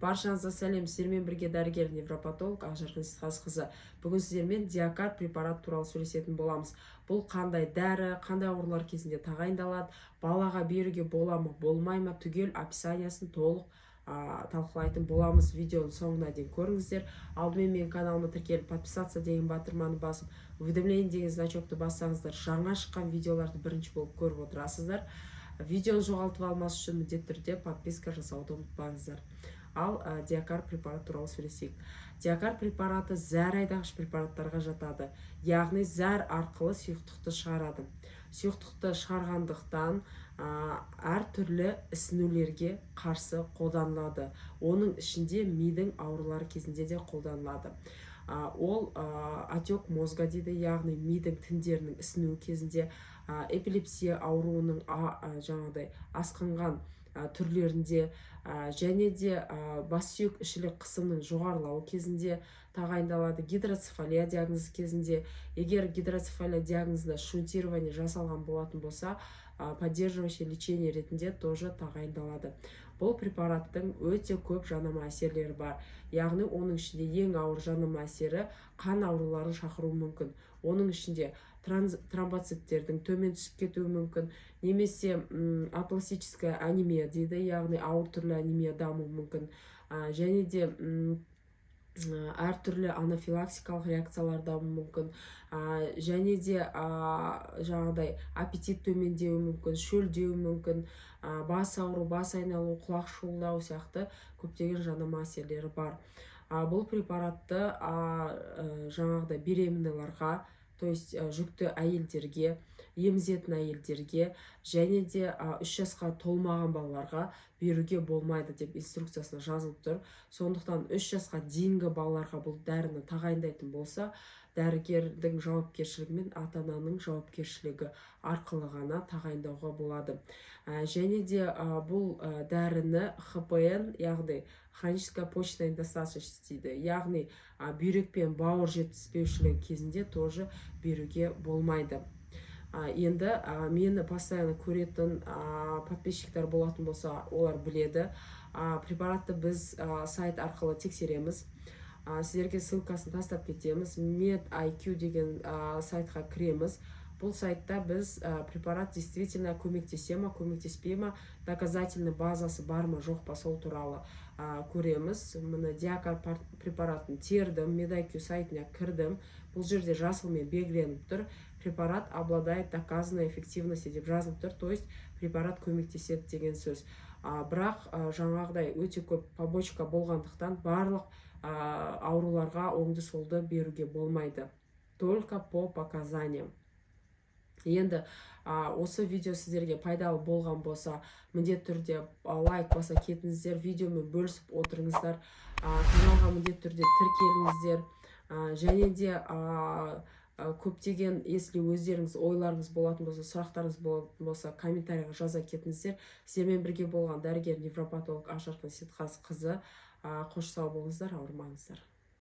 Баршаңызға сәлем, сіздермен бірге дәрігер невропатолог Ақжарқын Ситқазықызы. Бүгін сіздермен диакар препарат туралы сөйлесетін боламыз. Бұл қандай дәрі, қандай аурулар кезінде тағайындалады, балаға беруге бола ма, болмай ма, түгел описаниясын толық талқылайтын боламыз. Видеоның соңына дейін көріңіздер. Алдымен менің каналыма тіркеліп, подписаться деген батырманы басып, уведомление деген значокты бассаңыздар, жаңа шыққан видеоларды бірінші болып көріп отырасыздар. Видеоны жоғалтып алмас үшін міндетті түрде подписка жасауды ұмытпаңыздар. Ал диакар препарат туралы сөйлесейік. Диакар препараты зәр айдағыш препараттарға жатады. Яғни зәр арқылы сұйықтықты шығарады. Сұйықтықты шығарғандықтан әртүрлі ісінулерге қарсы қолданылады. Оның ішінде мидың аурулары кезінде де қолданылады. Ол отек мозга дейді, яғни мидың тіндерінің ісінуі кезінде, эпилепсия ауруының жаңағыдай асқынған түрлерінде, және де бас-сүйек ішілік қысымның жоғарылауы кезінде тағайындалады. Гидроцефалия диагнозы кезінде, егер гидроцефалия диагнозында шунтирование жасалған болатын болса, поддерживающее лечение ретінде тоже тағайындалады. Бұл препараттың өте көп жанама әсерлері бар. Яғни оның ішінде ең ауыр жанама әсері қан ауруларын шақыруы мүмкін. Оның ішінде тромбоциттердің төмен түсіп кетуі мүмкін, немесе апластическая анемия дейді, яғни ауыр түрлі анемия дамуы мүмкін, және де әртүрлі анафилаксикалық реакциялар дамуы мүмкін, және де жаңағыдай аппетит төмендеуі мүмкін, шөлдеуі мүмкін, бас ауру, бас айналу, құлақ шуылдау сияқты көптеген жанама әсерлері бар. Бұл препаратты жаңағыдай беременналарға, то есть жүкті әйелдерге, емізетін әйелдерге, және де 3 жасқа толмаған балаларға беруге болмайды деп инструкциясында жазылып тұр. Сондықтан 3 жасқа дейінгі балаларға бұл дәріні тағайындайтын болса, дәрігердің жауапкершілігі мен ата-ананың жауапкершілігі арқылы ғана тағайындауға болады. Және де бұл дәріні ХПН, яғни хроническая почечная недостаточность дейді, яғни бүйрек пен бауыр жетіспеушілігі кезінде тоже беруге болмайды. Енді мені постоянно көретін подписчиктер болатын болса, олар біледі. Препаратты біз сайт арқылы тексереміз. Сіздерге ссылкасын тастап кетеміз. MedIQ деген сайтқа кіреміз. Бұл сайтта біз препарат действительно көмектесе ма, көмектеспей ма, доказательный базасы бар ма, жоқ па, сол туралы көреміз. Мына диакар препаратын тердім, MedIQ сайтына кірдім. Бұл жерде жасылмен белгіленіп тұр. Препарат обладает доказанной эффективности деп жазылып тұр, то есть препарат көмектеседі деген сөз. Бірақ жаңағыдай өте көп побочка болғандықтан барлық ауруларға оңды-солды беруге болмайды. Только по показаниям. Енді осы видео сіздерге пайдалы болған болса, міндетті түрде лайк баса кетіңіздер, видеомен бөлісіп отырыңыздар, каналға міндетті түрде тіркеліңіздер, және де көптеген, если өздеріңіз ойларыңыз болатын болса, сұрақтарыңыз болатын болса, комментарийға жаза кетіңіздер. Сіздермен бірге болған дәрігер невропатолог Ақжарқын Ситқазықызы. Қош сау болыңыздар, ауырмаңыздар.